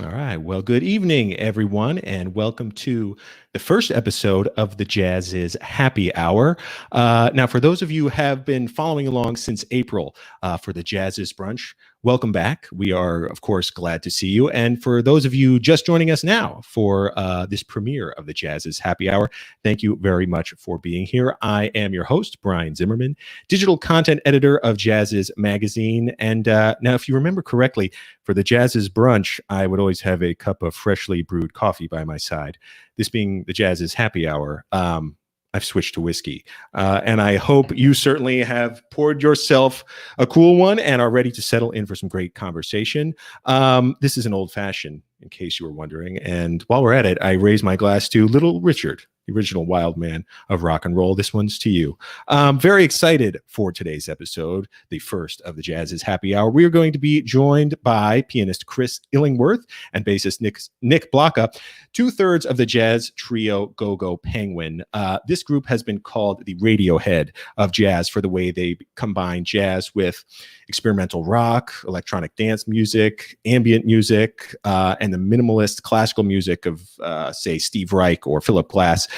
All right. Well, good evening, everyone, and welcome to the first episode of the Jazziz Happy Hour. Now, for those of you who have been following along since April for the Jazziz Brunch, welcome back. We are, of course, glad to see you. And for those of you just joining us now for this premiere of the Jazziz Happy Hour, thank you very much for being here. I am your host, Brian Zimmerman, digital content editor of Jazziz Magazine. And now, if you remember correctly, for the Jazziz Brunch, I would always have a cup of freshly brewed coffee by my side. This being the Jazziz Happy Hour, I've switched to whiskey. And I hope you certainly have poured yourself a cool one and are ready to settle in for some great conversation. This is an old-fashioned, in case you were wondering. And while we're at it, I raise my glass to Little Richard, the original wild man of rock and roll. This one's to you. Very excited for today's episode, the first of the Jazziz Happy Hour. We are going to be joined by pianist Chris Illingworth and bassist Nick Blacka, two-thirds of the jazz trio GoGo Penguin. This group has been called the Radiohead of jazz for the way they combine jazz with experimental rock, electronic dance music, ambient music, and the minimalist classical music of, say, Steve Reich or Philip Glass.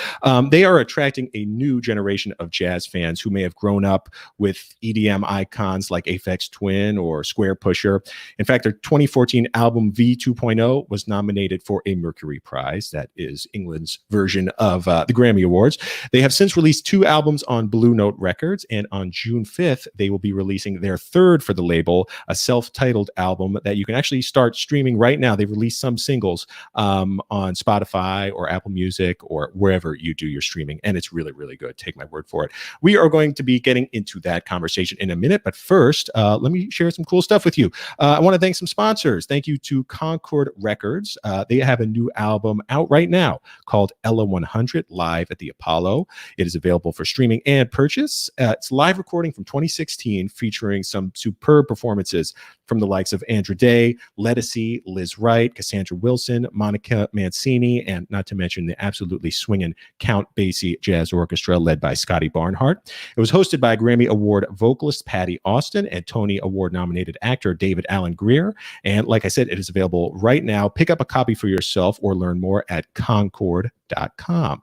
They are attracting a new generation of jazz fans who may have grown up with EDM icons like Aphex Twin or Square Pusher. In fact, their 2014 album V 2.0 was nominated for a Mercury Prize. That is England's version of the Grammy Awards. They have since released two albums on Blue Note Records, and on June 5th, they will be releasing their third for the label, a self-titled album that you can actually start streaming right now. They've released some singles on Spotify or Apple Music or wherever you do your streaming, and it's really, really good. Take my word for it. We are going to be getting into that conversation in a minute, but first, let me share some cool stuff with you. I want to thank some sponsors. Thank you to Concord Records. They have a new album out right now called Ella 100 Live at the Apollo. It is available for streaming and purchase. It's live recording from 2016 featuring some superb performances from the likes of Andra Day, Lettucey, Liz Wright, Cassandra Wilson, Monica Mancini, and not to mention the absolutely swinging Count Basie Jazz Orchestra led by Scotty Barnhart. It was hosted by Grammy Award vocalist Patty Austin and Tony Award nominated actor David Allen Greer. And like I said, it is available right now. Pick up a copy for yourself or learn more at concord.com.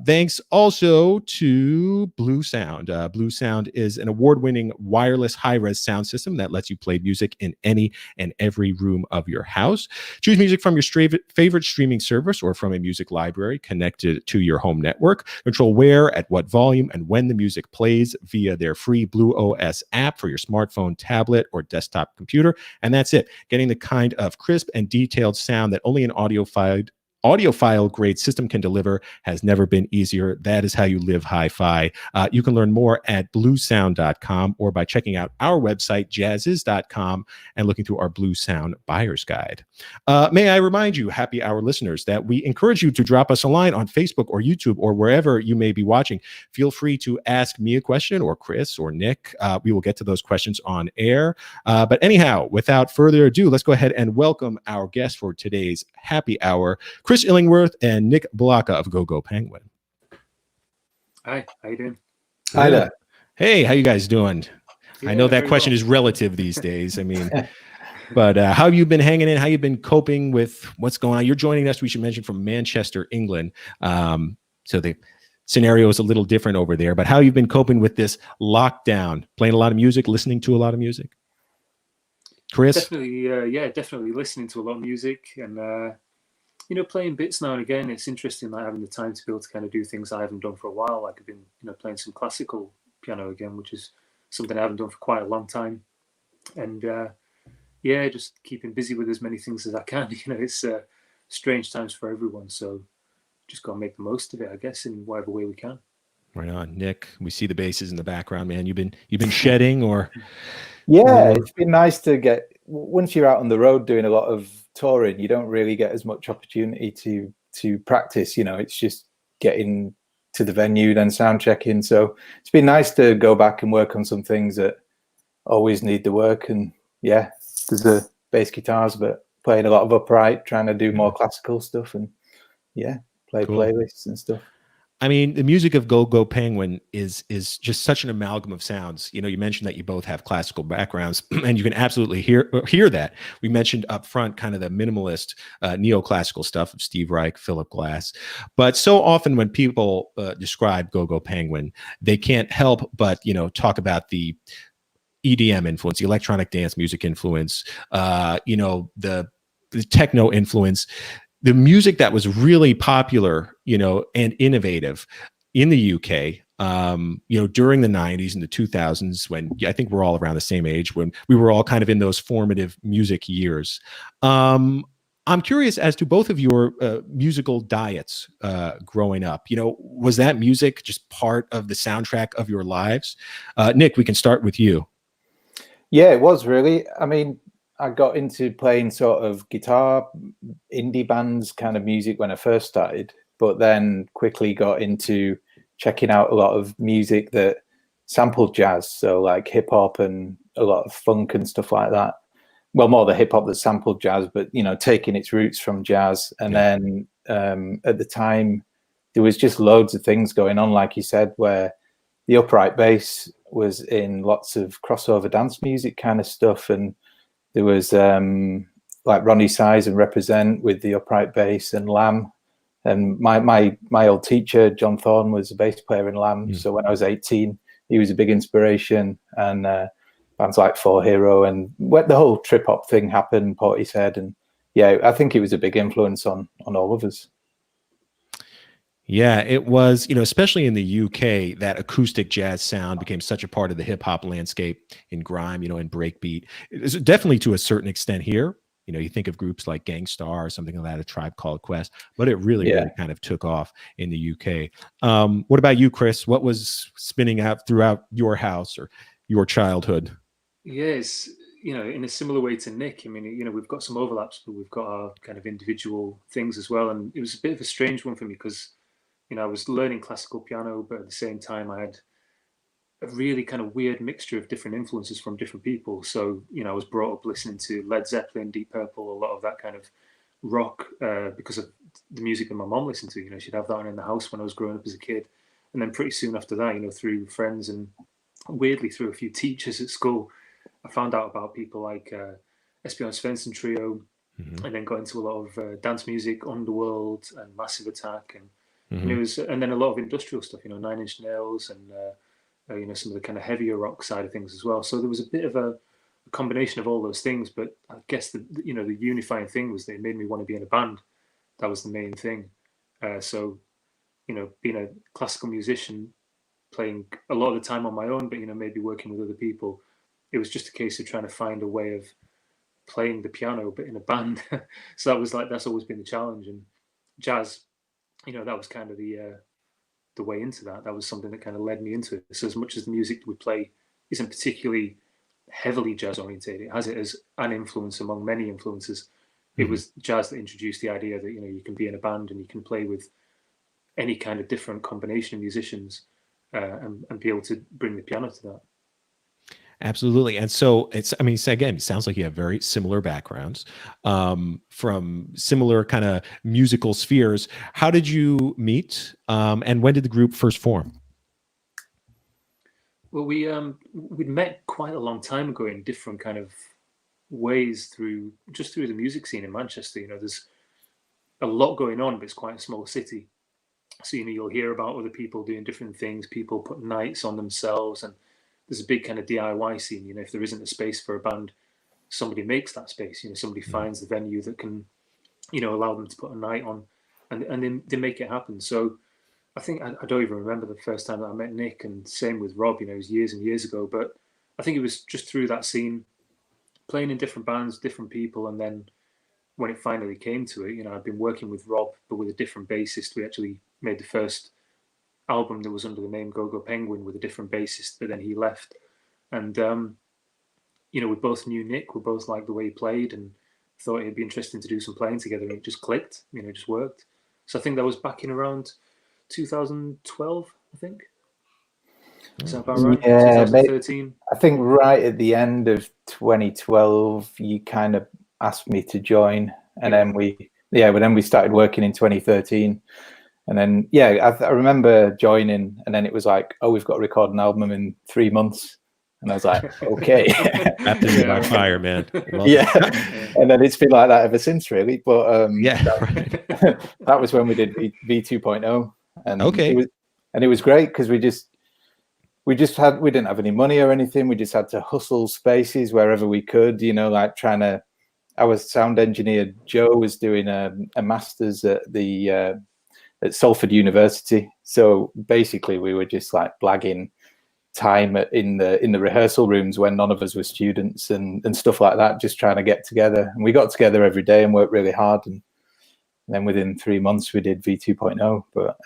Thanks also to Blue Sound. Blue Sound is an award-winning wireless high-res sound system that lets you play music in any and every room of your house. Choose music from your favorite streaming service or from a music library connected to your home network. Control where, at what volume, and when the music plays via their free Blue OS app for your smartphone, tablet, or desktop computer. And that's it. Getting the kind of crisp and detailed sound that only an audiophile grade system can deliver has never been easier. That is how you live hi-fi. You can learn more at bluesound.com or by checking out our website, jazziz.com, and looking through our Blue Sound Buyer's Guide. May I remind you, happy hour listeners, that we encourage you to drop us a line on Facebook or YouTube or wherever you may be watching. Feel free to ask me a question or Chris or Nick. We will get to those questions on air. But anyhow, without further ado, let's go ahead and welcome our guest for today's happy hour, Chris Illingworth and Nick Blacka of GoGo Penguin. Hi, how you doing? Hi there. Hey, how you guys doing? Yeah, I know that question well. is relative these days. I mean, but how have you been hanging in? How you been coping with what's going on? You're joining us, we should mention, from Manchester, England. So the scenario is a little different over there. But how you've been coping with this lockdown? Playing a lot of music, listening to a lot of music? Chris? Definitely listening to a lot of music and playing bits now and again. It's interesting, like having the time to be able to kind of do things I haven't done for a while. Like I've been, playing some classical piano again, which is something I haven't done for quite a long time. And just keeping busy with as many things as I can. It's strange times for everyone, so just gotta make the most of it, I guess, in whatever way we can. Right on, Nick. We see the basses in the background, man. You've been shedding, or it's been nice to get. Once you're out on the road doing a lot of touring, you don't really get as much opportunity to practice. It's just getting to the venue, then sound checking. So it's been nice to go back and work on some things that always need the work. And there's the bass guitars, but playing a lot of upright, trying to do more classical stuff, and play cool. playlists and stuff. I mean, the music of GoGo Penguin is just such an amalgam of sounds. You know, you mentioned that you both have classical backgrounds, and you can absolutely hear that. We mentioned up front kind of the minimalist neoclassical stuff of Steve Reich, Philip Glass. But so often when people describe GoGo Penguin, they can't help but, you know, talk about the EDM influence, the electronic dance music influence, you know, the techno influence, the music that was really popular, you know, and innovative in the UK, you know, during the 90s and the 2000s, when I think we're all around the same age, when we were all kind of in those formative music years. I'm curious as to both of your musical diets growing up. You know, was that music just part of the soundtrack of your lives? Nick, we can start with you. Yeah, it was really. I mean, I got into playing sort of guitar, indie bands kind of music when I first started, but then quickly got into checking out a lot of music that sampled jazz. So like hip hop and a lot of funk and stuff like that. Well, more the hip hop that sampled jazz, but, you know, taking its roots from jazz. And then at the time, there was just loads of things going on, like you said, where the upright bass was in lots of crossover dance music kind of stuff. And there was like Ronnie Size and Represent with the upright bass, and Lamb. And my old teacher, John Thorne, was a bass player in Lamb. So when I was 18, he was a big inspiration. And bands like Four Hero, and when the whole trip hop thing happened, Portishead. And yeah, I think it was a big influence on all of us. Yeah, it was, you know, especially in the UK, that acoustic jazz sound became such a part of the hip hop landscape in grime, you know, in breakbeat. It's definitely to a certain extent here. You know, you think of groups like Gang Starr or something like that, A Tribe Called Quest, but it really kind of took off in the UK. What about you, Chris? What was spinning out throughout your house or your childhood? Yes, you know, in a similar way to Nick. I mean, you know, we've got some overlaps, but we've got our kind of individual things as well. And it was a bit of a strange one for me because, you know, I was learning classical piano, but at the same time, I had a really kind of weird mixture of different influences from different people. So, you know, I was brought up listening to Led Zeppelin, Deep Purple, a lot of that kind of rock because of the music that my mom listened to. You know, she'd have that on in the house when I was growing up as a kid. And then pretty soon after that, you know, through friends and weirdly through a few teachers at school, I found out about people like Esbjörn Svensson Trio, and then got into a lot of dance music, Underworld and Massive Attack, and it was, and then a lot of industrial stuff, you know, Nine Inch Nails and you know, some of the kind of heavier rock side of things as well. So there was a bit of a combination of all those things, but I guess the, you know, the unifying thing was that it made me want to be in a band. That was the main thing. So, you know, being a classical musician, playing a lot of the time on my own, but, you know, maybe working with other people, it was just a case of trying to find a way of playing the piano, but in a band. So that was like, that's always been the challenge. And jazz, you know, that was kind of the way into that. That was something that kind of led me into it. So as much as the music we play isn't particularly heavily jazz oriented, it has it as an influence among many influences. It was jazz that introduced the idea that, you know, you can be in a band and you can play with any kind of different combination of musicians and be able to bring the piano to that. Absolutely. And so it's, I mean, again, it sounds like you have very similar backgrounds from similar kind of musical spheres. How did you meet? And when did the group first form? Well, we'd met quite a long time ago in different kind of ways through the music scene in Manchester. You know, there's a lot going on, but it's quite a small city. So, you know, you'll hear about other people doing different things, people putting nights on themselves, and there's a big kind of DIY scene. You know, if there isn't a space for a band, somebody makes that space. You know, somebody finds the venue that can, you know, allow them to put a night on, and then they make it happen. So I think I don't even remember the first time that I met Nick, and same with Rob. You know, it was years and years ago, but I think it was just through that scene, playing in different bands, different people, and then when it finally came to it, you know, I'd been working with Rob, but with a different bassist. We actually made the first album that was under the name GoGo Penguin with a different bassist, but then he left. And, you know, we both knew Nick, we both liked the way he played and thought it'd be interesting to do some playing together, and it just clicked, you know, it just worked. So I think that was back in around 2012, I think. Is that about right? Yeah, 2013? I think right at the end of 2012, you kind of asked me to join, and then we started working in 2013. And then, yeah, I remember joining, and then it was like, oh, we've got to record an album in 3 months. And I was like, okay. Baptism by fire, man. Yeah. And then it's been like that ever since, really. But that was when we did V 2.0. And it was great because we didn't have any money or anything. We just had to hustle spaces wherever we could, like our sound engineer, Joe, was doing a master's at at Salford University. So basically we were just like blagging time in the rehearsal rooms when none of us were students and stuff like that, just trying to get together. And we got together every day and worked really hard. And then within 3 months we did V 2.0, but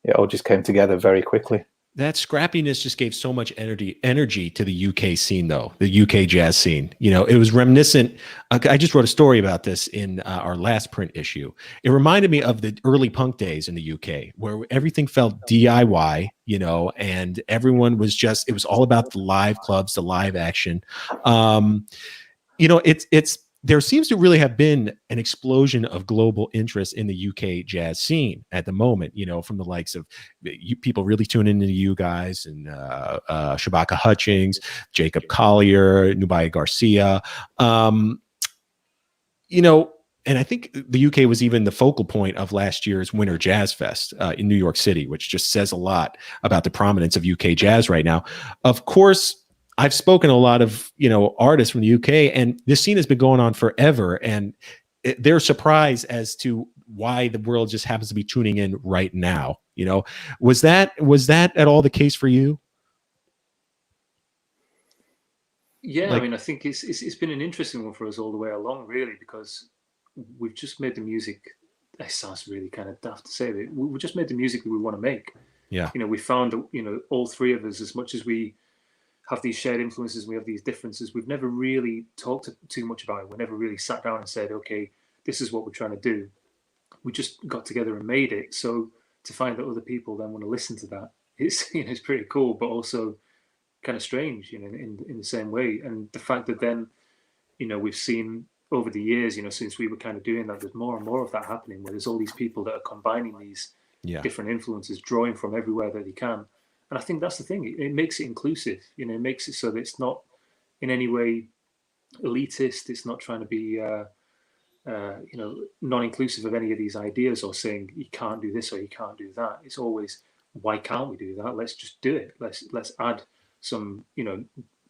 it all just came together very quickly. That scrappiness just gave so much energy to the UK scene, though, the UK jazz scene. It was reminiscent. I just wrote a story about this in our last print issue. It reminded me of the early punk days in the UK, where everything felt DIY, and everyone was it was all about the live clubs, the live action. There seems to really have been an explosion of global interest in the UK jazz scene at the moment, from the likes of people really tuning into you guys and Shabaka Hutchings, Jacob Collier, Nubia Garcia, and I think the UK was even the focal point of last year's Winter Jazz Fest in New York City, which just says a lot about the prominence of UK jazz right now. Of course, I've spoken to a lot of, artists from the UK, and this scene has been going on forever. And they're surprised as to why the world just happens to be tuning in right now. Was that at all the case for you? Yeah, I think it's been an interesting one for us all the way along, really, because we've just made the music. It sounds really kind of daft to say that we just made the music that we want to make. Yeah. We found that, all three of us, as much as we have these shared influences, we have these differences, we've never really talked too much about it. We never really sat down and said, okay, this is what we're trying to do. We just got together and made it. So to find that other people then want to listen to that, it's pretty cool, but also kind of strange, in the same way. And the fact that then, we've seen over the years, since we were kind of doing that, there's more and more of that happening, where there's all these people that are combining these different influences, drawing from everywhere that they can. And I think that's the thing. It makes it inclusive. It makes it so that it's not in any way elitist. It's not trying to be, non-inclusive of any of these ideas or saying you can't do this or you can't do that. It's always, why can't we do that? Let's just do it. Let's add some,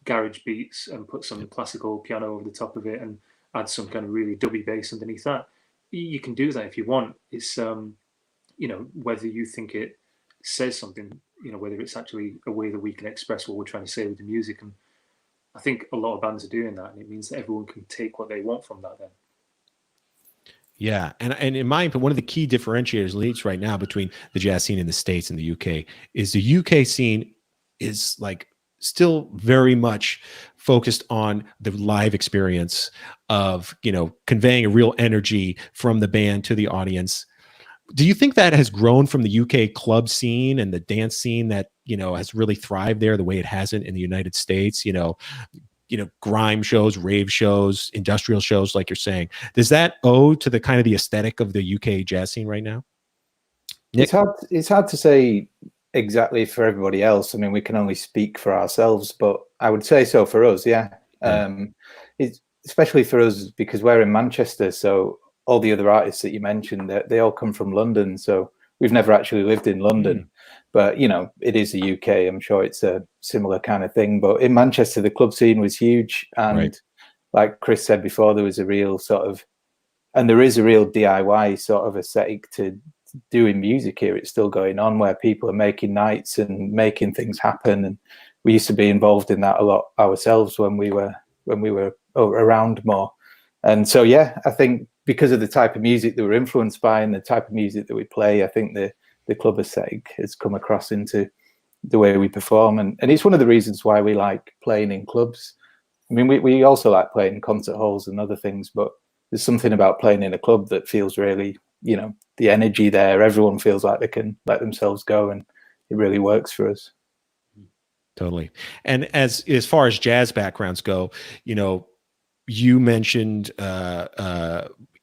garage beats and put some classical piano over the top of it and add some kind of really dubby bass underneath that. You can do that if you want. It's, whether you think it says something, whether it's actually a way that we can express what we're trying to say with the music. And I think a lot of bands are doing that, and it means that everyone can take what they want from that then. Yeah. And in my opinion, one of the key differentiators leads right now between the jazz scene in the States and the UK is the UK scene is like still very much focused on the live experience of, conveying a real energy from the band to the audience. Do you think that has grown from the UK club scene and the dance scene that, has really thrived there the way it hasn't in the United States? Grime shows, rave shows, industrial shows, like you're saying. Does that owe to the kind of the aesthetic of the UK jazz scene right now? Nick? It's hard to say exactly for everybody else. I mean, we can only speak for ourselves, but I would say so for us, yeah. It's especially for us because we're in Manchester, so all the other artists that you mentioned, they all come from London. So we've never actually lived in London, but it is the UK. I'm sure it's a similar kind of thing. But in Manchester, the club scene was huge. And like Chris said before, there was a real there is a real DIY sort of aesthetic to doing music here. It's still going on where people are making nights and making things happen. And we used to be involved in that a lot ourselves when we were around more. And so, yeah, I think because of the type of music that we're influenced by and the type of music that we play, I think the club aesthetic has come across into the way we perform. And it's one of the reasons why we like playing in clubs. I mean, we also like playing in concert halls and other things, but there's something about playing in a club that feels really, the energy there. Everyone feels like they can let themselves go, and it really works for us. Totally. And as far as jazz backgrounds go, you mentioned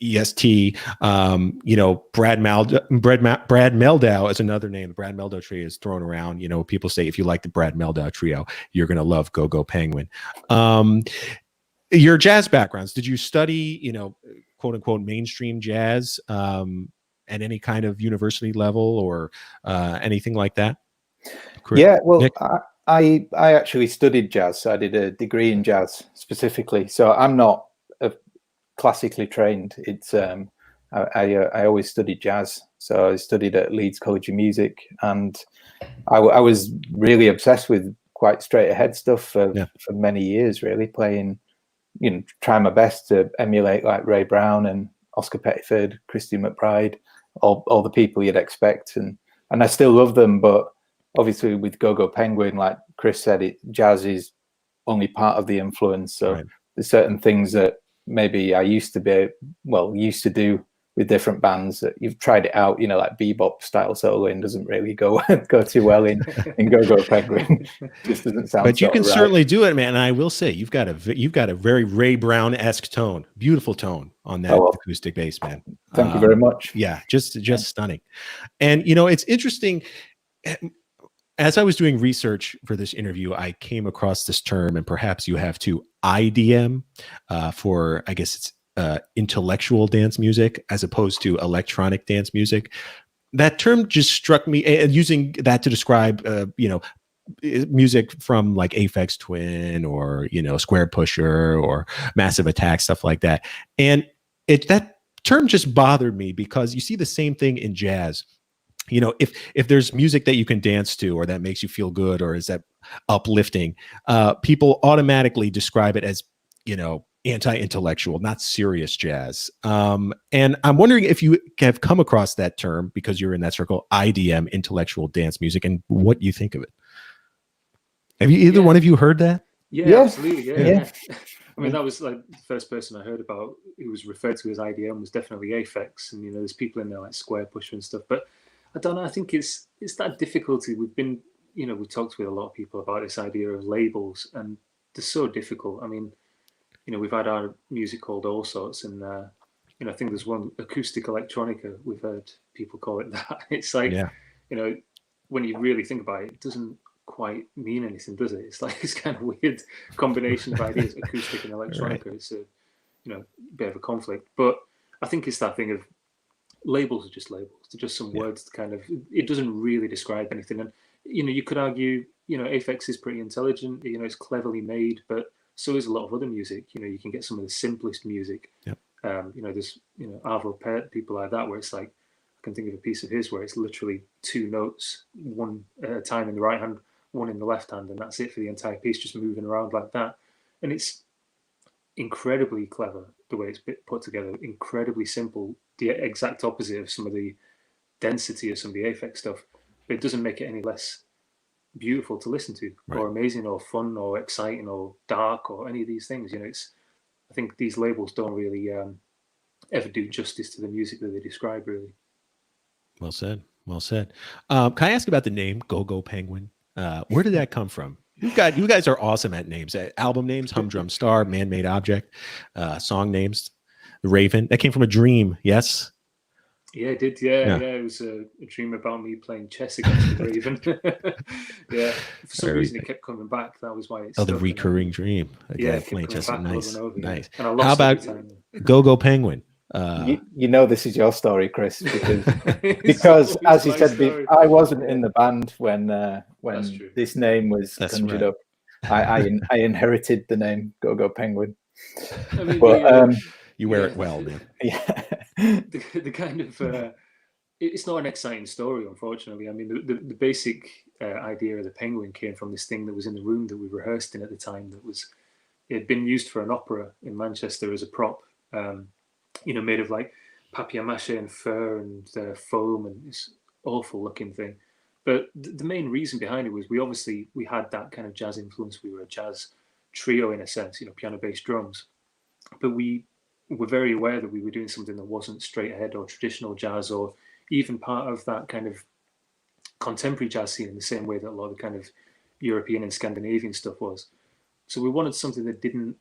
EST. Brad Meldau is another name. The Brad Meldau trio is thrown around. People say if you like the Brad Meldau trio, you're going to love GoGo Penguin. Your jazz backgrounds, did you study, quote unquote, mainstream jazz at any kind of university level or anything like that? Yeah, well, Nick? I actually studied jazz. I did a degree in jazz specifically. So I'm not classically trained. It's I always studied jazz. So I studied at Leeds College of Music, and I was really obsessed with quite straight ahead stuff for many years, really playing, trying my best to emulate like Ray Brown and Oscar Pettiford, Christy McBride, all the people you'd expect. And I still love them, but obviously with GoGo Penguin, like Chris said, jazz is only part of the influence. So there's certain things that maybe I used to do with different bands that you've tried it out, like bebop style soloing doesn't really go too well in GoGo Penguin. Just doesn't sound. But you can certainly do it, man. And I will say you've got a very Ray Brown-esque tone, beautiful tone on that acoustic bass, man. Thank you very much. Yeah, just stunning. And it's interesting. As I was doing research for this interview, I came across this term, and perhaps you have too, IDM, for, I guess it's intellectual dance music as opposed to electronic dance music. That term just struck me, and using that to describe, music from like Aphex Twin or, Square Pusher or Massive Attack, stuff like that. And that term just bothered me because you see the same thing in jazz. If there's music that you can dance to or that makes you feel good or is that uplifting, people automatically describe it as, anti-intellectual, not serious jazz. And I'm wondering if you have come across that term because you're in that circle, IDM, intellectual dance music, and what you think of it. Have you either one of you heard that? Yeah. Absolutely. Yeah. I mean, that was like the first person I heard about who was referred to as IDM was definitely Aphex, and there's people in there like Square Pusher and stuff, but I don't know. I think it's that difficulty. We've been, we talked with a lot of people about this idea of labels, and they're so difficult. I mean, we've had our music called all sorts, and I think there's one acoustic electronica. We've heard people call it that. It's like, when you really think about it, it doesn't quite mean anything, does it? It's like this kind of weird combination of ideas, acoustic and electronica. Right. It's a bit of a conflict, but I think it's that thing of labels are just labels. They're just some words to kind of, it doesn't really describe anything. And, you could argue, Aphex is pretty intelligent, it's cleverly made, but so is a lot of other music. You can get some of the simplest music. Yep. There's, Arvo Pärt, people like that, where it's like, I can think of a piece of his where it's literally two notes, one at a time in the right hand, one in the left hand, and that's it for the entire piece, just moving around like that. And it's incredibly clever the way it's put together, incredibly simple, the exact opposite of some of the density of some of the Aphex stuff, but it doesn't make it any less beautiful to listen to, or amazing or fun or exciting or dark or any of these things. I think these labels don't really ever do justice to the music that they describe, really. Well said. Can I ask about the name GoGo Penguin? Where did that come from? You guys are awesome at names, album names, Humdrum Star, Man-Made Object, song names, The Raven. That came from a dream, yes? Yeah, it did. Yeah. It was a dream about me playing chess against the Raven. Yeah, for some reason it kept coming back. That was why. The recurring dream. Again, playing chess. Nice. And I lost. How about GoGo Penguin? This is your story, Chris, because as you said, I wasn't in the band when this name was conjured up. I inherited the name GoGo Penguin. I mean, but, you wear it well, man. Yeah. The kind of it's not an exciting story, unfortunately. I mean, the basic idea of the penguin came from this thing that was in the room that we rehearsed in at the time. It had been used for an opera in Manchester as a prop. Made of like papier-mâché and fur and foam and this awful looking thing. But the main reason behind it was we had that kind of jazz influence. We were a jazz trio in a sense, piano, bass, drums. But we were very aware that we were doing something that wasn't straight ahead or traditional jazz or even part of that kind of contemporary jazz scene in the same way that a lot of the kind of European and Scandinavian stuff was. So we wanted something that didn't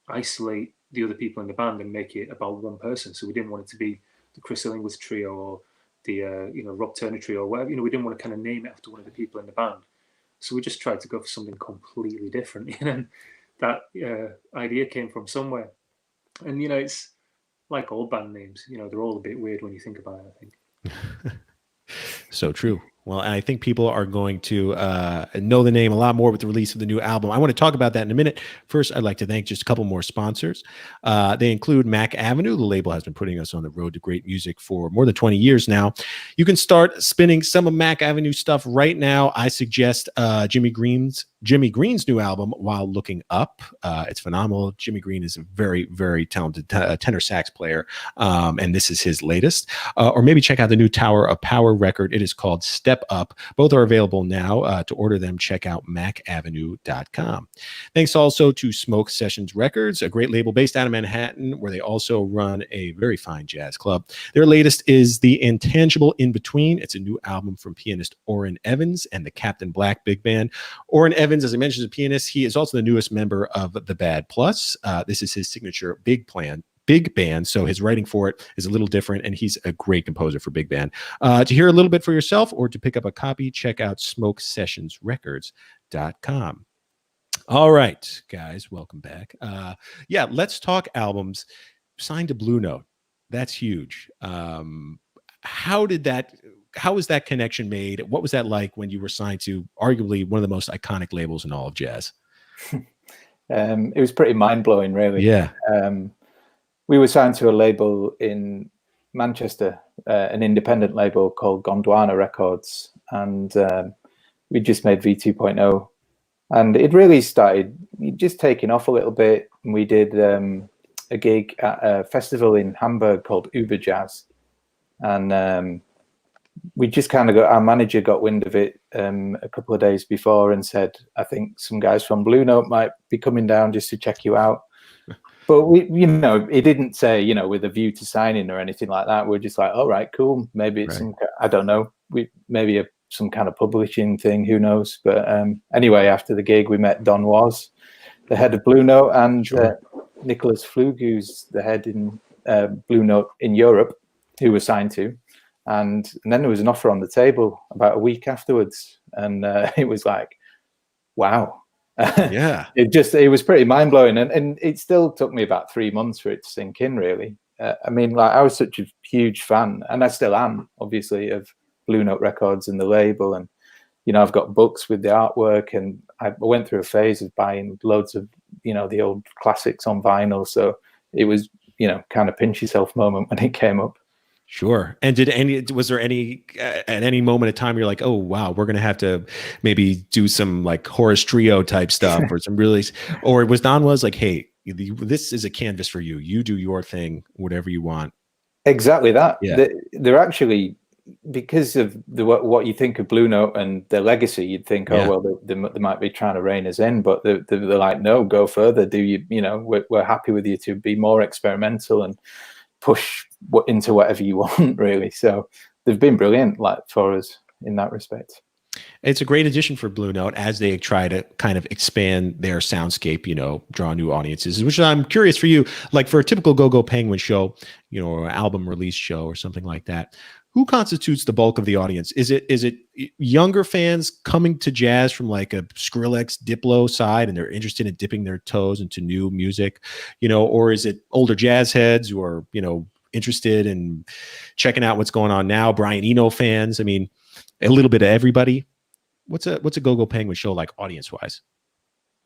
isolate the other people in the band and make it about one person. So we didn't want it to be the Chris Illingworth trio or the Rob Turner trio or whatever. We didn't want to kind of name it after one of the people in the band. So we just tried to go for something completely different. And that idea came from somewhere. And it's like all band names. They're all a bit weird when you think about it, I think. So true. Well, I think people are going to know the name a lot more with the release of the new album. I want to talk about that in a minute. First, I'd like to thank just a couple more sponsors. They include Mac Avenue. The label has been putting us on the road to great music for more than 20 years now. You can start spinning some of Mac Avenue stuff right now. I suggest Jimmy Green's new album, While Looking Up. It's phenomenal. Jimmy Green is a very, very talented tenor sax player, and this is his latest. Or maybe check out the new Tower of Power record. It is called Step Up. Both are available now. To order them, check out macavenue.com. Thanks also to Smoke Sessions Records, a great label based out of Manhattan, where they also run a very fine jazz club. Their latest is The Intangible In Between. It's a new album from pianist Orrin Evans and the Captain Black Big Band. Orrin Evans, as I mentioned, is a pianist. He is also the newest member of the Bad Plus. This is his signature big band, so his writing for it is a little different, and he's a great composer for big band. To hear a little bit for yourself or to pick up a copy, check out smokesessionsrecords.com. All right, guys, welcome back. Let's talk albums. Signed to Blue Note. That's huge. How was that connection made? What was that like when you were signed to arguably one of the most iconic labels in all of jazz? It was pretty mind-blowing, really. Yeah. We were signed to a label in Manchester, an independent label called Gondwana Records, and we just made V2.0, and it really started just taking off a little bit. And we did a gig at a festival in Hamburg called Uber Jazz, and we just kind of our manager got wind of it a couple of days before and said, I think some guys from Blue Note might be coming down just to check you out. But we, it didn't say, with a view to signing or anything like that. We're just like, all right, cool. Maybe it's I don't know. Maybe some kind of publishing thing. Who knows? But anyway, after the gig, we met Don Was, the head of Blue Note, and Nicholas Flug, who's the head in Blue Note in Europe, who we're signed to. And then there was an offer on the table about a week afterwards. And it was like, wow. Yeah. It was pretty mind blowing. And it still took me about 3 months for it to sink in, really. I was such a huge fan, and I still am, obviously, of Blue Note Records and the label. And, I've got books with the artwork, and I went through a phase of buying loads of, the old classics on vinyl. So it was, kind of pinch yourself moment when it came up. Sure. And was there any at any moment of time you're like, oh wow, we're gonna have to maybe do some like Horace Trio type stuff or some really, or was Don Was like, hey, this is a canvas for you. You do your thing, whatever you want. Exactly that. Yeah. They're actually, because of what you think of Blue Note and their legacy, you'd think, they might be trying to rein us in, but they're like, no, go further. We're happy with you to be more experimental and push into whatever you want, really. So they've been brilliant, for us in that respect. It's a great addition for Blue Note as they try to kind of expand their soundscape, draw new audiences, which I'm curious for you, like for a typical GoGo Penguin show, or album release show or something like that. Who constitutes the bulk of the audience? Is it younger fans coming to jazz from like a Skrillex Diplo side and they're interested in dipping their toes into new music, or is it older jazz heads who are, interested in checking out what's going on now? Brian Eno fans. I mean, a little bit of everybody. What's a GoGo Penguin show like audience wise?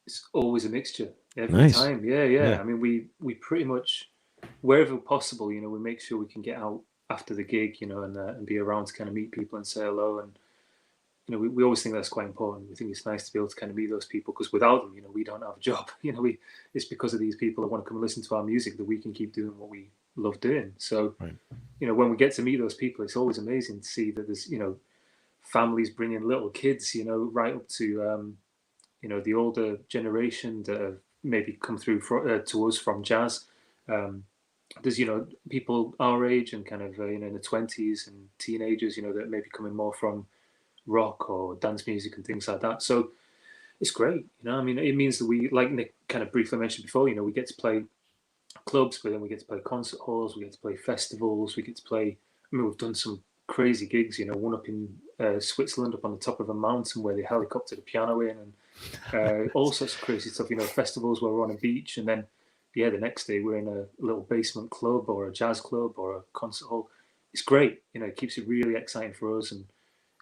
It's always a mixture every time. Yeah. I mean, we pretty much, wherever possible, we make sure we can get out after the gig, and be around to kind of meet people and say hello. And, we always think that's quite important. We think it's nice to be able to kind of meet those people, because without them, we don't have a job. It's because of these people that want to come and listen to our music that we can keep doing what we love doing. So, when we get to meet those people, it's always amazing to see that there's, families bringing little kids, right up to, the older generation that have maybe come through to us from jazz. There's, people our age and kind of, in the 20s and teenagers, that may be coming more from rock or dance music and things like that. So it's great. It means that we, like Nick kind of briefly mentioned before, we get to play clubs, but then we get to play concert halls, we get to play festivals, we get to play. I mean, we've done some crazy gigs. You know, one up in Switzerland, up on the top of a mountain where they helicoptered a piano in, and all sorts of crazy stuff. You know, festivals where we're on a beach, and then the next day we're in a little basement club or a jazz club or a concert hall. It's great. You know, it keeps it really exciting for us and it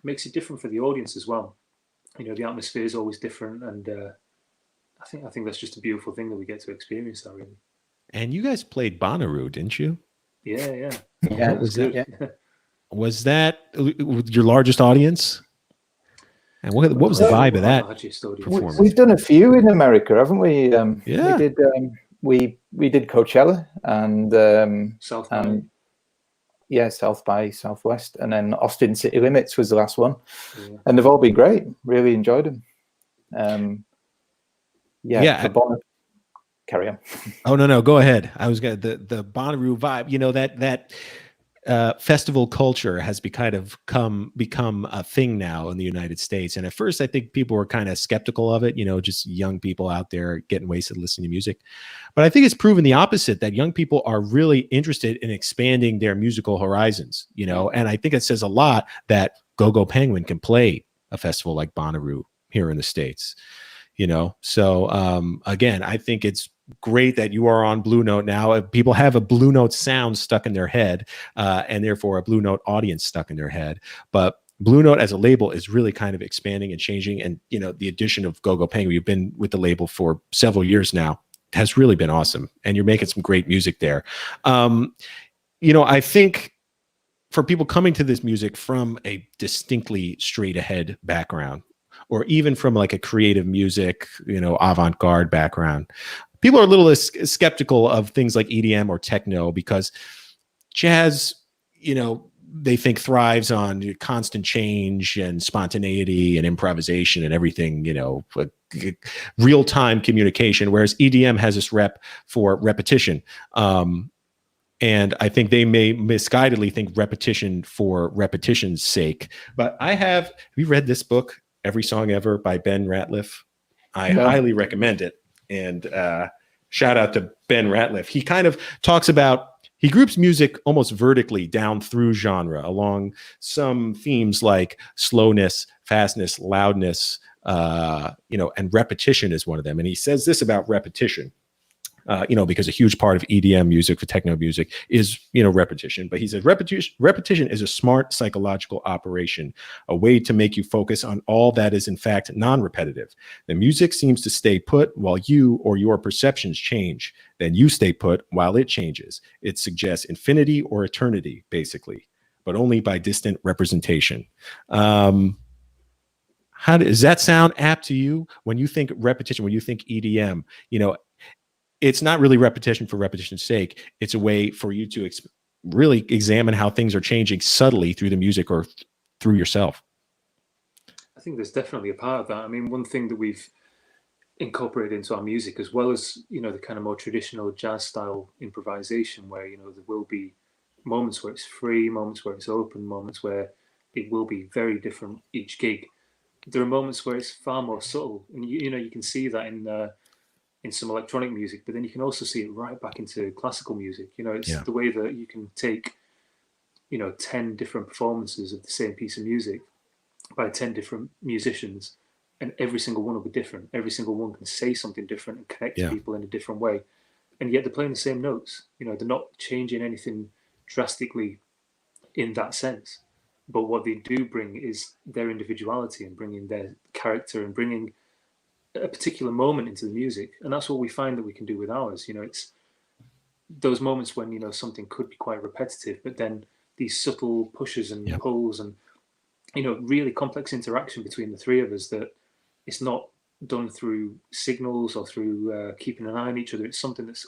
makes it different for the audience as well. You know, the atmosphere is always different, and I think that's just a beautiful thing that we get to experience that, really. And you guys played Bonnaroo, didn't you? Yeah. Yeah, was that? Yeah. Was that your largest audience? And what was the vibe of that performance? We've done a few in America, haven't we? Yeah. We did Coachella and South by. South by Southwest, and then Austin City Limits was the last one, and they've all been great. Really enjoyed them. For Bonner, carry on. Oh no, go ahead. I was gonna the Bonnaroo vibe. You know, that festival culture has become a thing now in the United States. And at first, I think people were kind of skeptical of it. You know, just young people out there getting wasted listening to music. But I think it's proven the opposite, that young people are really interested in expanding their musical horizons. You know, and I think it says a lot that GoGo Penguin can play a festival like Bonnaroo here in the States. You know, so again, I think it's great that you are on Blue Note now. People have a Blue Note sound stuck in their head, and therefore a Blue Note audience stuck in their head. But Blue Note as a label is really kind of expanding and changing. And, you know, the addition of GoGo Penguin, you've been with the label for several years now, has really been awesome. And you're making some great music there. You know, I think for people coming to this music from a distinctly straight ahead background, or even from like a creative music, you know, avant-garde background, people are a little skeptical of things like EDM or techno, because jazz, you know, they think thrives on constant change and spontaneity and improvisation and everything, you know, real-time communication, whereas EDM has this rep for repetition. And I think they may misguidedly think repetition for repetition's sake. But have you read this book, Every Song Ever by Ben Ratliff? I highly recommend it. And shout out to Ben Ratliff. He kind of talks about, he groups music almost vertically down through genre along some themes like slowness, fastness, loudness, you know, and repetition is one of them. And he says this about repetition. You know, because a huge part of EDM music, for techno music, is, you know, repetition. But he said repetition is a smart psychological operation, a way to make you focus on all that is in fact non-repetitive. The music seems to stay put while you or your perceptions change. Then you stay put while it changes. It suggests infinity or eternity, basically, but only by distant representation. How does that sound apt to you when you think repetition, when you think EDM? You know, it's not really repetition for repetition's sake. It's a way for you to really examine how things are changing subtly through the music or through yourself. I think there's definitely a part of that. I mean, one thing that we've incorporated into our music, as well as, you know, the kind of more traditional jazz style improvisation, where, you know, there will be moments where it's free, moments where it's open, moments where it will be very different each gig. There are moments where it's far more subtle, and you know, you can see that in some electronic music, but then you can also see it right back into classical music. You know, it's the way that you can take, you know, 10 different performances of the same piece of music by 10 different musicians, and every single one will be different. Every single one can say something different and connect to people in a different way, and yet they're playing the same notes. You know, they're not changing anything drastically in that sense, but what they do bring is their individuality and bringing their character and bringing a particular moment into the music. And that's what we find that we can do with ours. You know, it's those moments when, you know, something could be quite repetitive, but then these subtle pushes and pulls and, you know, really complex interaction between the three of us, that it's not done through signals or through keeping an eye on each other. It's something that's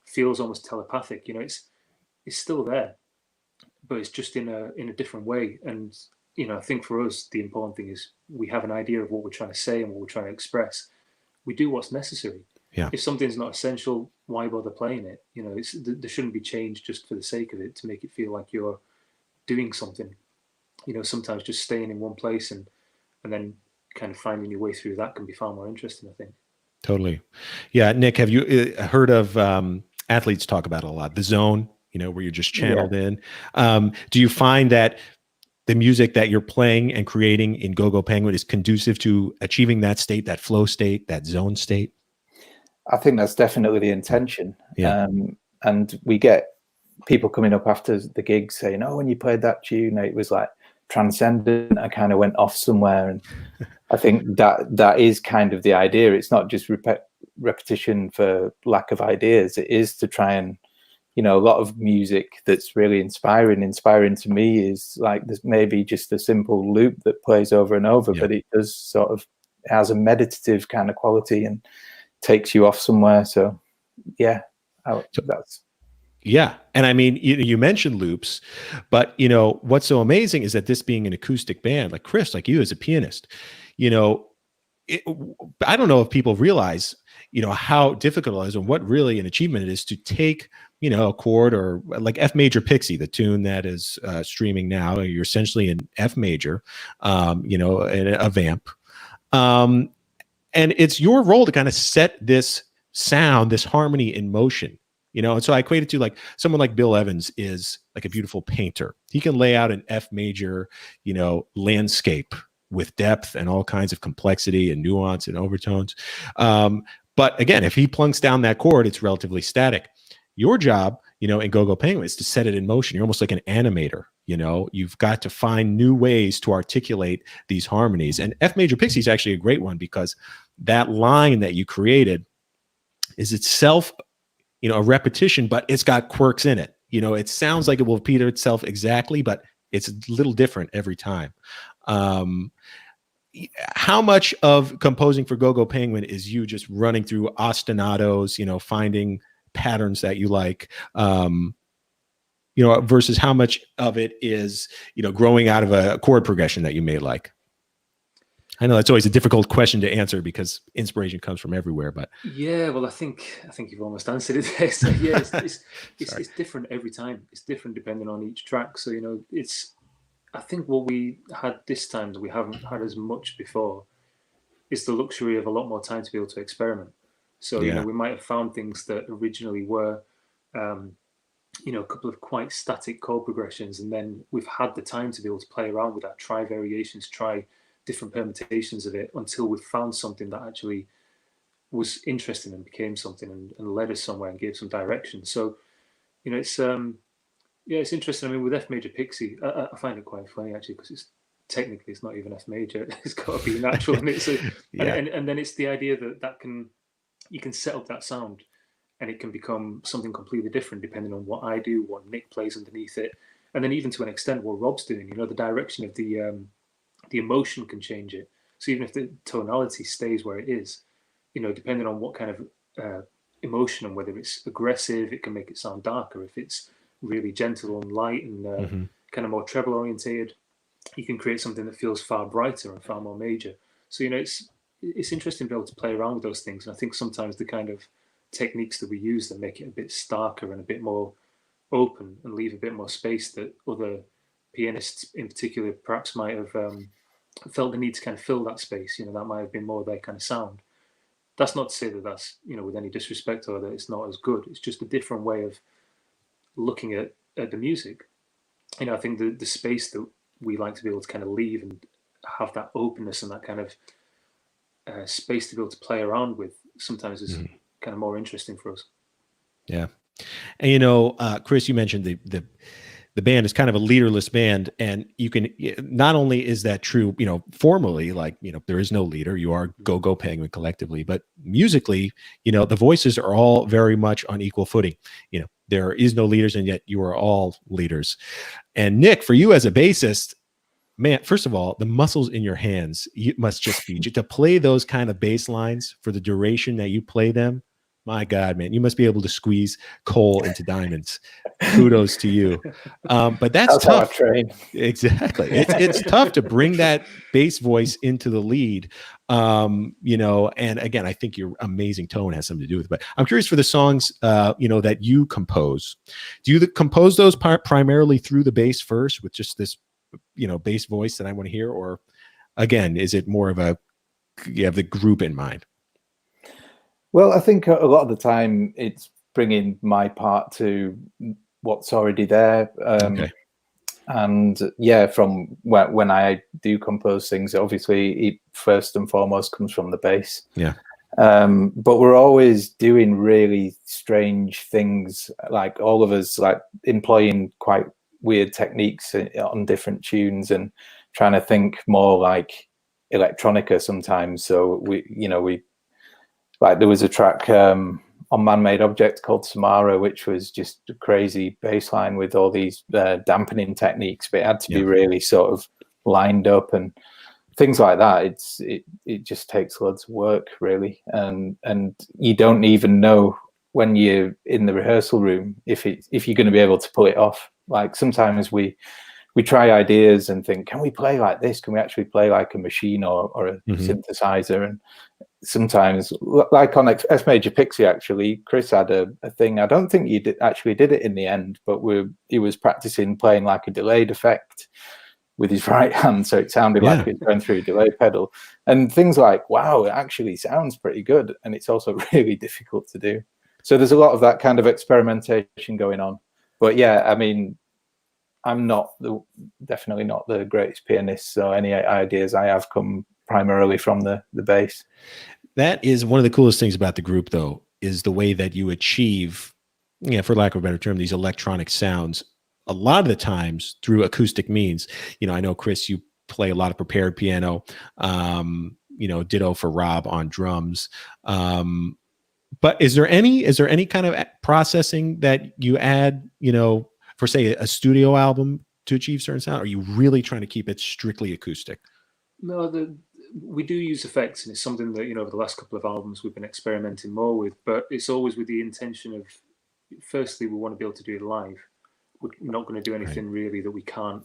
feels almost telepathic. You know, it's still there, but it's just in a different way. And, you know, I think for us, the important thing is we have an idea of what we're trying to say and what we're trying to express. We do what's necessary. Yeah. If something's not essential, why bother playing it? You know, there shouldn't be change just for the sake of it, to make it feel like you're doing something. You know, sometimes just staying in one place and then kind of finding your way through that can be far more interesting, I think. Totally. Yeah. Nick, have you heard of athletes talk about it a lot. The zone, where you're just channeled in. Do you find that the music that you're playing and creating in GoGo Penguin is conducive to achieving that state, that flow state, that zone state? I think that's definitely the intention. Yeah. And we get people coming up after the gig saying, "Oh, when you played that tune, it was like transcendent. I kind of went off somewhere." And I think that is kind of the idea. It's not just repetition for lack of ideas. It is to try and, a lot of music that's really inspiring to me is like there's maybe just a simple loop that plays over and over, but it does sort of has a meditative kind of quality and takes you off somewhere. So that's. Yeah. And I mean, you mentioned loops, but what's so amazing is that this being an acoustic band, like Chris, like you as a pianist, I don't know if people realize, how difficult it is and what really an achievement it is to take, a chord or like F major Pixie, the tune that is streaming now. You're essentially in F major, in a vamp. And it's your role to kind of set this sound, this harmony in motion. And so I equate it to like someone like Bill Evans is like a beautiful painter. He can lay out an F major, landscape with depth and all kinds of complexity and nuance and overtones. But again, if he plunks down that chord, it's relatively static. Your job, in GoGo Penguin is to set it in motion. You're almost like an animator. You've got to find new ways to articulate these harmonies. And F major Pixie is actually a great one because that line that you created is itself a repetition, but it's got quirks in it. It sounds like it will repeat itself exactly, but it's a little different every time. How much of composing for GoGo Penguin is you just running through ostinatos, finding patterns that you like, versus how much of it is, growing out of a chord progression that you may like? I know that's always a difficult question to answer because inspiration comes from everywhere, but well, I think you've almost answered it there. So it's different every time. It's different depending on each track. So I think what we had this time that we haven't had as much before is the luxury of a lot more time to be able to experiment. So we might have found things that originally were a couple of quite static chord progressions, and then we've had the time to be able to play around with that, try variations, try different permutations of it until we found something that actually was interesting and became something and led us somewhere and gave some direction. So, it's interesting. I mean, with F major Pixie, I find it quite funny actually because technically it's not even F major. It's got to be natural in it. So, and then it's the idea that you can set up that sound and it can become something completely different depending on what I do, what Nick plays underneath it, and then even to an extent what Rob's doing. The direction of the emotion can change it. So even if the tonality stays where it is, depending on what kind of emotion and whether it's aggressive, it can make it sound darker. If it's really gentle and light and kind of more treble orientated, you can create something that feels far brighter and far more major. So it's interesting to be able to play around with those things. And I think sometimes the kind of techniques that we use that make it a bit starker and a bit more open and leave a bit more space that other pianists in particular perhaps might have felt the need to kind of fill that space. That might have been more their kind of sound. That's not to say that that's with any disrespect or that it's not as good. It's just a different way of looking at the music. I think the space that we like to be able to kind of leave and have that openness and that kind of space to be able to play around with sometimes is kind of more interesting for us. Yeah. And Chris, you mentioned the band is kind of a leaderless band, and you can, not only is that true, formally, like, there is no leader, you are GoGo Penguin collectively, but musically, the voices are all very much on equal footing. There is no leaders, and yet you are all leaders. And Nick, for you as a bassist, man, first of all, the muscles in your hands, you must just be to play those kind of bass lines for the duration that you play them. My God, man, you must be able to squeeze coal into diamonds. Kudos to you. But that's tough. Train. Exactly. It's tough to bring that bass voice into the lead. And again, I think your amazing tone has something to do with it. But I'm curious for the songs, that you compose. Do you compose those primarily through the bass first with just this, bass voice that I want to hear? Or again, is it more of you have the group in mind? Well, I think a lot of the time it's bringing my part to what's already there. Okay. And yeah, from when I do compose things, obviously it first and foremost comes from the bass. Yeah. But we're always doing really strange things, like all of us, like employing quite weird techniques on different tunes and trying to think more like electronica sometimes. So we like, there was a track on Man-Made Object called Samara, which was just a crazy bass line with all these dampening techniques, but it had to be really sort of lined up and things like that. It just takes loads of work, really, and you don't even know when you're in the rehearsal room if you're going to be able to pull it off. Like, sometimes we try ideas and think, can we play like this? Can we actually play like a machine or a synthesizer? And sometimes, like on F Major Pixie, actually, Chris had a thing. I don't think he actually did it in the end, but he was practicing playing like a delayed effect with his right hand, so it sounded like he was going through a delay pedal, and things like, wow, it actually sounds pretty good, and it's also really difficult to do. So there's a lot of that kind of experimentation going on. But yeah, I mean, I'm definitely not the greatest pianist, so any ideas I have come primarily from the bass. That is one of the coolest things about the group, though, is the way that you achieve, for lack of a better term, these electronic sounds a lot of the times through acoustic means. I know, Chris, you play a lot of prepared piano, ditto for Rob on drums. But is there any kind of processing that you add, for say a studio album to achieve certain sound? Or are you really trying to keep it strictly acoustic? No, we do use effects, and it's something that, over the last couple of albums we've been experimenting more with, but it's always with the intention of, firstly, we want to be able to do it live. We're not going to do anything really that we can't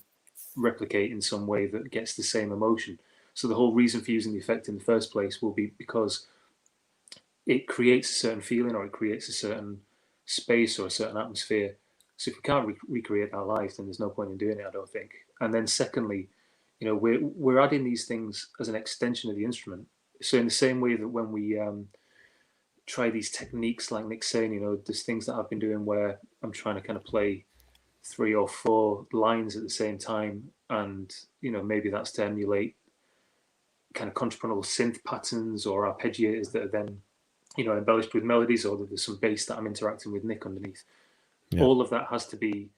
replicate in some way that gets the same emotion. So the whole reason for using the effect in the first place will be because it creates a certain feeling, or it creates a certain space or a certain atmosphere. So if we can't recreate that live, then there's no point in doing it, I don't think. And then secondly, we're adding these things as an extension of the instrument. So in the same way that when we try these techniques, like Nick's saying, there's things that I've been doing where I'm trying to kind of play 3 or 4 lines at the same time, and maybe that's to emulate kind of contrapuntal synth patterns or arpeggiators that are then embellished with melodies, or that there's some bass that I'm interacting with Nick underneath. All of that has to be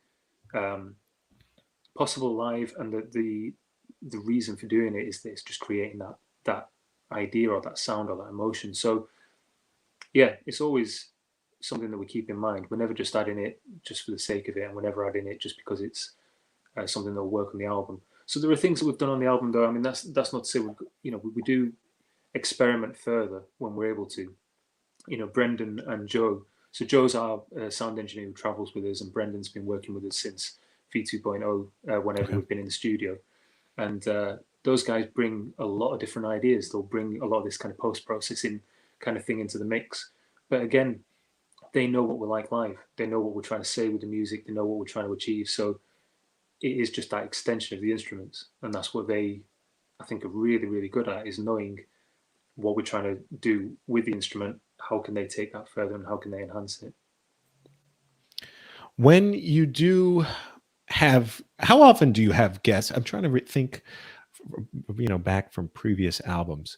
possible live, and the reason for doing it is that it's just creating that idea or that sound or that emotion. So yeah, it's always something that we keep in mind. We're never just adding it just for the sake of it, and we're never adding it just because it's something that will work on the album. So there are things that we've done on the album, though. I mean, that's not to say we do experiment further when we're able to. Brendan and Joe. So Joe's our sound engineer who travels with us, and Brendan's been working with us since V2.0 whenever we've been in the studio. And those guys bring a lot of different ideas. They'll bring a lot of this kind of post-processing kind of thing into the mix. But again, they know what we're like live. They know what we're trying to say with the music. They know what we're trying to achieve. So it is just that extension of the instruments. And that's what they, I think, are really, really good at, is knowing what we're trying to do with the instrument. How can they take that further, and how can they enhance it? When you do have, how often do you have guests? I'm trying to think, back from previous albums,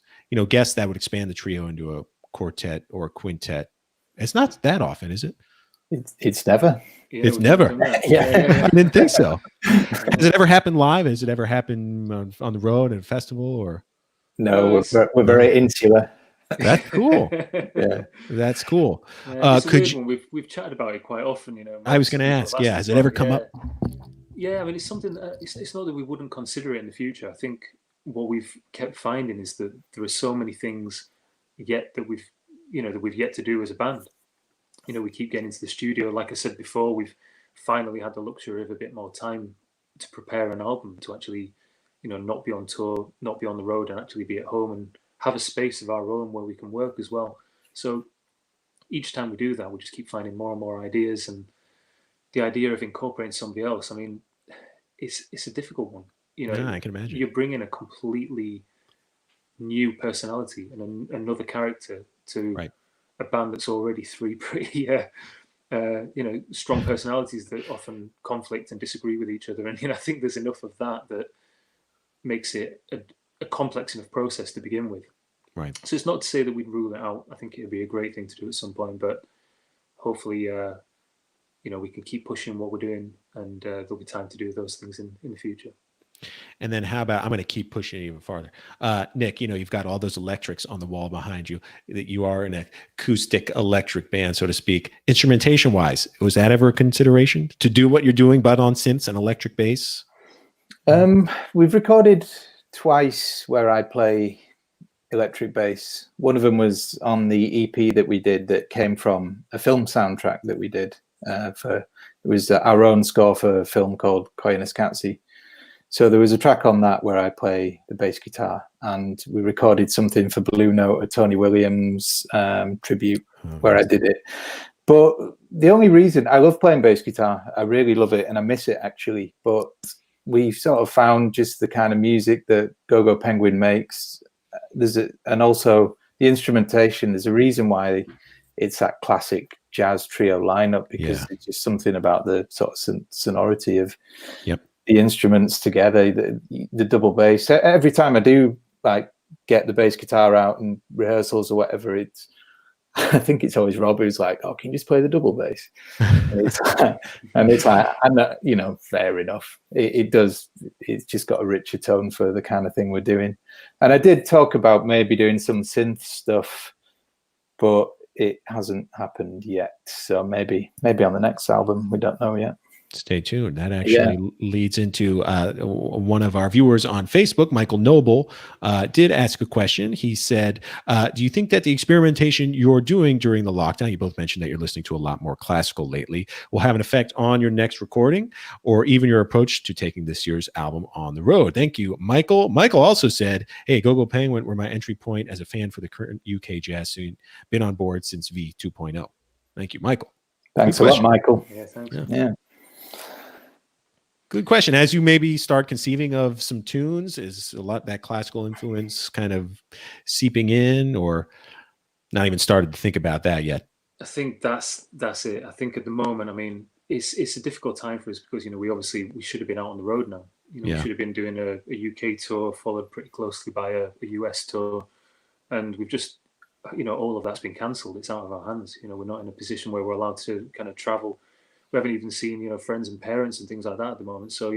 guests that would expand the trio into a quartet or a quintet. It's not that often, is it? It's never. Yeah, it's never. Yeah. I didn't think so. Has it ever happened live? Has it ever happened on the road at a festival? Or no, we're very insular. That's cool. Yeah, that's cool. It's a weird one. We've chatted about it quite often. I was going to ask. Yeah, has it ever come up? Yeah, I mean, it's something that it's not that we wouldn't consider it in the future. I think what we've kept finding is that there are so many things yet that we've yet to do as a band. We keep getting into the studio. Like I said before, we've finally had the luxury of a bit more time to prepare an album, to actually, not be on tour, not be on the road, and actually be at home and have a space of our own where we can work as well. So each time we do that, we just keep finding more and more ideas. And the idea of incorporating somebody else, I mean, it's a difficult one. I can imagine. You're bringing a completely new personality and another character to a band that's already 3 pretty strong personalities that often conflict and disagree with each other. And I think there's enough of that makes it a complex enough process to begin with. Right. So it's not to say that we'd rule it out. I think it'd be a great thing to do at some point, but hopefully, we can keep pushing what we're doing, and there'll be time to do those things in the future. And then how about, I'm going to keep pushing it even farther. Nick, you've got all those electrics on the wall behind you, that you are an acoustic electric band, so to speak. Instrumentation wise, was that ever a consideration to do what you're doing, but on synths and electric bass? We've recorded twice where I play electric bass. One of them was on the EP that we did that came from a film soundtrack that we did it was our own score for a film called Pianist. So there was a track on that where I play the bass guitar, and we recorded something for Blue Note, a Tony Williams tribute, where I did it. But the only reason, I love playing bass guitar, I really love it, and I miss it actually, but we've sort of found just the kind of music that GoGo Penguin makes. And also the instrumentation, there's a reason why it's that classic jazz trio lineup, because there's just something about the sort of sonority of the instruments together, the double bass. Every time I do get the bass guitar out in rehearsals or whatever, I think it's always Rob who's like, "Oh, can you just play the double bass?" and it's like, I'm not, fair enough. It's just got a richer tone for the kind of thing we're doing. And I did talk about maybe doing some synth stuff, but it hasn't happened yet. So maybe on the next album, we don't know yet. Stay tuned. That actually leads into one of our viewers on Facebook, Michael Noble, did ask a question. He said, do you think that the experimentation you're doing during the lockdown, you both mentioned that you're listening to a lot more classical lately, will have an effect on your next recording or even your approach to taking this year's album on the road? Thank you, Michael. Michael also said, hey, GoGo Penguin were my entry point as a fan for the current UK jazz scene. Been on board since V 2.0. Thank you, Michael. Thanks a lot, Michael. Yeah, thanks. Yeah. Good question. As you maybe start conceiving of some tunes, is a lot that classical influence kind of seeping in, or not even started to think about that yet? I think that's it. I think at the moment, it's a difficult time for us because we should have been out on the road now. We should have been doing a UK tour followed pretty closely by a US tour, and we've just all of that's been cancelled. It's out of our hands. We're not in a position where we're allowed to kind of travel. We haven't even seen friends and parents and things like that at the moment. So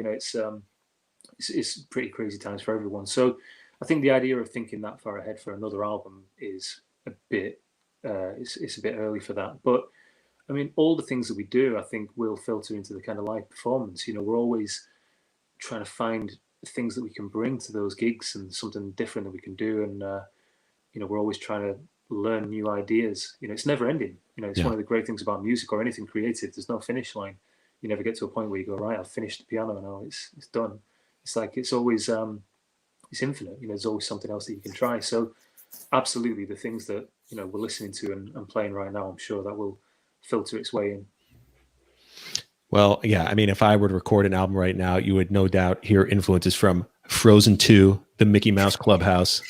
it's pretty crazy times for everyone. So I think the idea of thinking that far ahead for another album is a bit it's a bit early for that. But all the things that we do, I think, will filter into the kind of live performance. We're always trying to find things that we can bring to those gigs and something different that we can do, and we're always trying to learn new ideas. It's never ending. It's one of the great things about music or anything creative. There's no finish line. You never get to a point where you go, right, I've finished the piano now, it's done. It's like it's always it's infinite. There's always something else that you can try. So absolutely, the things that we're listening to and playing right now, I'm sure that will filter its way in. Well, yeah, if I were to record an album right now, you would no doubt hear influences from Frozen 2, the Mickey Mouse Clubhouse,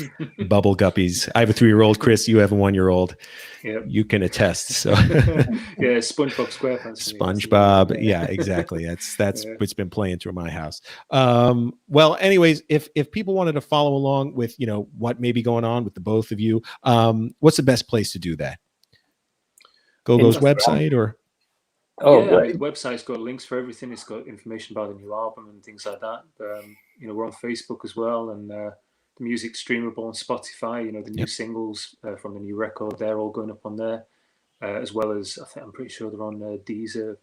Bubble Guppies. I have a 3-year-old, Chris. You have a 1-year-old. Yep. You can attest. So, yeah, SpongeBob SquarePants. SpongeBob. Yeah, exactly. That's what's been playing through my house. Well, anyways, if people wanted to follow along with what may be going on with the both of you, what's the best place to do that? GoGo's website or? The website's got links for everything. It's got information about the new album and things like that. We're on Facebook as well, and the music's streamable on Spotify. The new singles from the new record, they're all going up on there, as well as I'm pretty sure they're on Deezer.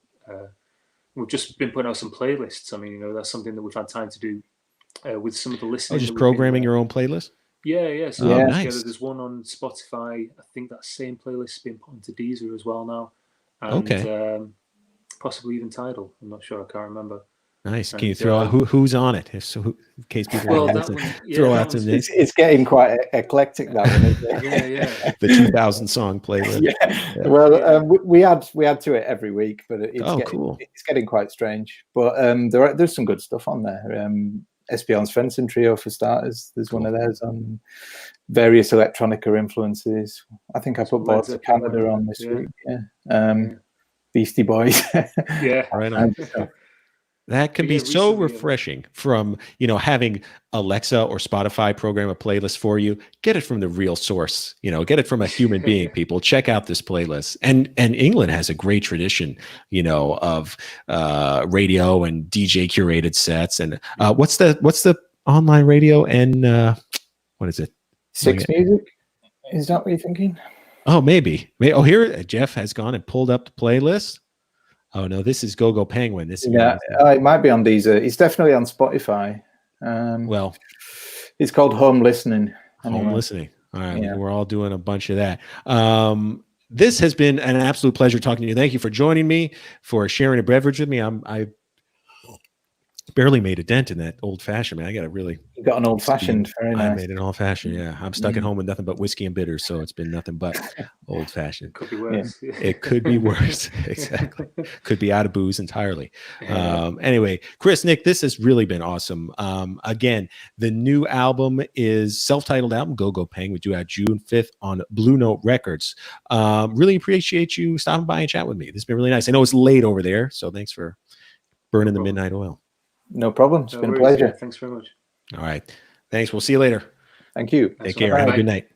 We've just been putting out some playlists. That's something that we've had time to do with some of the listeners. Just programming your own playlist. Yeah. So nice. There's one on Spotify. I think that same playlist has been put into Deezer as well now. And, possibly even Tidal. I'm not sure. I can't remember. Nice. Can you throw out who's on it? In case people want to throw out some names. It's getting quite eclectic, that one, isn't it? Yeah. The 2000 song playlist. Yeah. Well, we add to it every week, but cool. It's getting quite strange. But there's some good stuff on there. Esbjorn's Svensson Trio, for starters. There's one of theirs on various electronica influences. I think I put Boards of Canada on this week. Yeah. Beastie Boys. Yeah. Right on. That can But be yeah, so recently, refreshing from, having Alexa or Spotify program a playlist for you. Get it from the real source, get it from a human being, people. Check out this playlist. And England has a great tradition, of radio and DJ curated sets. And what's the online radio and what is it? Six Music? Is that what you're thinking? Oh, maybe. Oh, here Jeff has gone and pulled up the playlist. Oh no, this is GoGo Penguin. This it might be on Deezer. It's definitely on Spotify. Well, it's called Home Listening. Home Listening. All right, we're all doing a bunch of that. This has been an absolute pleasure talking to you. Thank you for joining me, for sharing a beverage with me. I barely made a dent in that old fashioned, man. I got You got an old fashioned. Very nice. I made an old fashioned. Yeah, I'm stuck at home with nothing but whiskey and bitters, so it's been nothing but old fashioned. Could be worse. Yeah. It could be worse. Exactly. Could be out of booze entirely. Anyway, Chris, Nick, this has really been awesome. Again, the new album is self-titled album, GoGo Penguin, due out June 5th on Blue Note Records. Really appreciate you stopping by and chat with me. This has been really nice. I know it's late over there, so thanks for burning the midnight oil. No problem. It's been a pleasure. Yeah, thanks very much. All right. Thanks. We'll see you later. Thank you. Take care. Have a good night.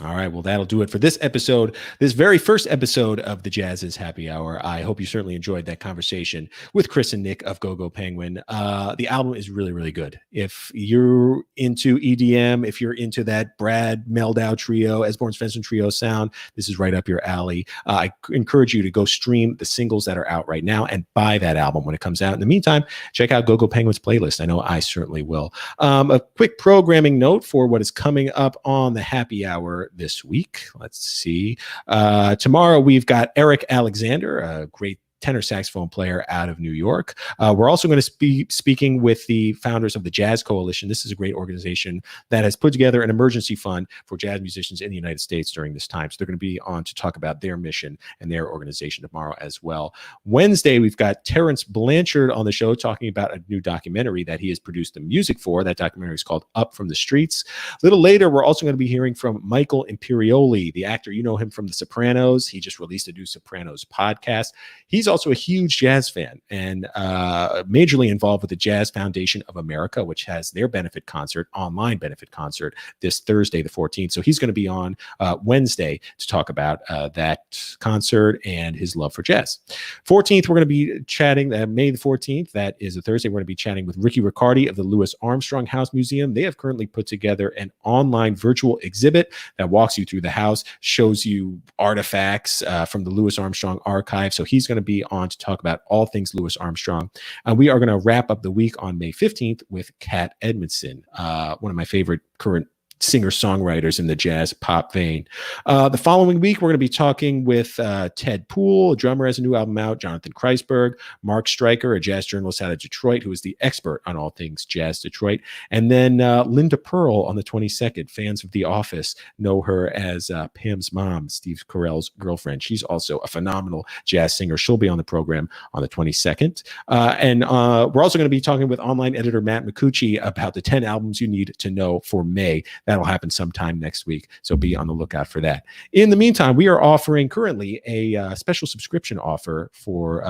All right. Well, that'll do it for this episode, this very first episode of the Jazziz Happy Hour. I hope you certainly enjoyed that conversation with Chris and Nick of GoGo Penguin. The album is really, really good. If you're into EDM, if you're into that Brad Meldau trio, Esborn Svensson trio sound, this is right up your alley. I encourage you to go stream the singles that are out right now and buy that album when it comes out. In the meantime, check out GoGo Penguin's playlist. I know I certainly will. A quick programming note for what is coming up on the Happy Hour this week. Let's see. Tomorrow we've got Eric Alexander, a great tenor saxophone player out of New York. We're also going to be speaking with the founders of the Jazz Coalition. This is a great organization that has put together an emergency fund for jazz musicians in the United States during this time. So they're going to be on to talk about their mission and their organization tomorrow as well. Wednesday, we've got Terrence Blanchard on the show talking about a new documentary that he has produced the music for. That documentary is called Up from the Streets. A little later, we're also going to be hearing from Michael Imperioli, the actor. You know him from The Sopranos. He just released a new Sopranos podcast. He's also a huge jazz fan and majorly involved with the Jazz Foundation of America, which has their benefit concert, online benefit concert, this Thursday, the 14th. So he's going to be on Wednesday to talk about that concert and his love for jazz. 14th, we're going to be chatting, May the 14th, that is a Thursday, we're going to be chatting with Ricky Riccardi of the Louis Armstrong House Museum. They have currently put together an online virtual exhibit that walks you through the house, shows you artifacts from the Louis Armstrong archive. So he's going to be on to talk about all things Louis Armstrong. We are going to wrap up the week on May 15th with Kat Edmondson, one of my favorite current singer-songwriters in the jazz pop vein. The following week, we're going to be talking with Ted Poole, a drummer, has a new album out, Jonathan Kreisberg, Mark Stryker, a jazz journalist out of Detroit, who is the expert on all things jazz Detroit, and then Linda Pearl on the 22nd. Fans of The Office know her as Pam's mom, Steve Carell's girlfriend. She's also a phenomenal jazz singer. She'll be on the program on the 22nd. And we're also going to be talking with online editor Matt McCucci about the 10 albums you need to know for May. That'll happen sometime next week, so be on the lookout for that. In the meantime, we are offering currently a special subscription offer for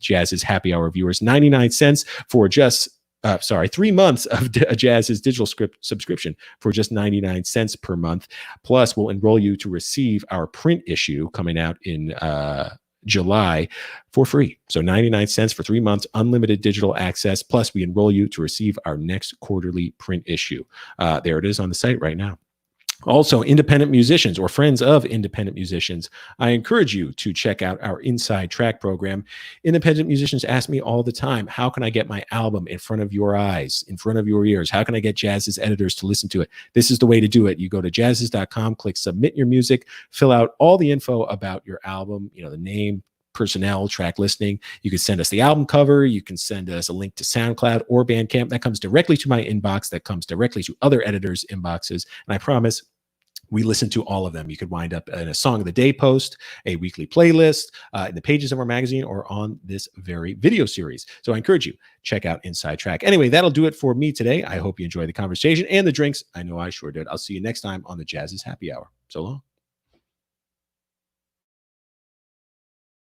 Jazziz Happy Hour viewers, 99 cents for just 3 months of Jazziz digital subscription for just 99 cents per month. Plus, we'll enroll you to receive our print issue coming out in July for free. So 99 cents for 3 months, unlimited digital access. Plus, we enroll you to receive our next quarterly print issue. There it is on the site right now. Also, independent musicians or friends of independent musicians, I encourage you to check out our Inside Track program. Independent musicians ask me all the time, how can I get my album in front of your eyes, in front of your ears? How can I get Jazziz editors to listen to it? This is the way to do it. You go to jazziz.com, click submit your music, fill out all the info about your album, the name, personnel, track listing. You can send us the album cover. You can send us a link to SoundCloud or Bandcamp. That comes directly to my inbox. That comes directly to other editors' inboxes. And I promise we listen to all of them. You could wind up in a Song of the Day post, a weekly playlist, in the pages of our magazine, or on this very video series. So I encourage you, check out Inside Track. Anyway, that'll do it for me today. I hope you enjoyed the conversation and the drinks. I know I sure did. I'll see you next time on the Jazziz Happy Hour. So long.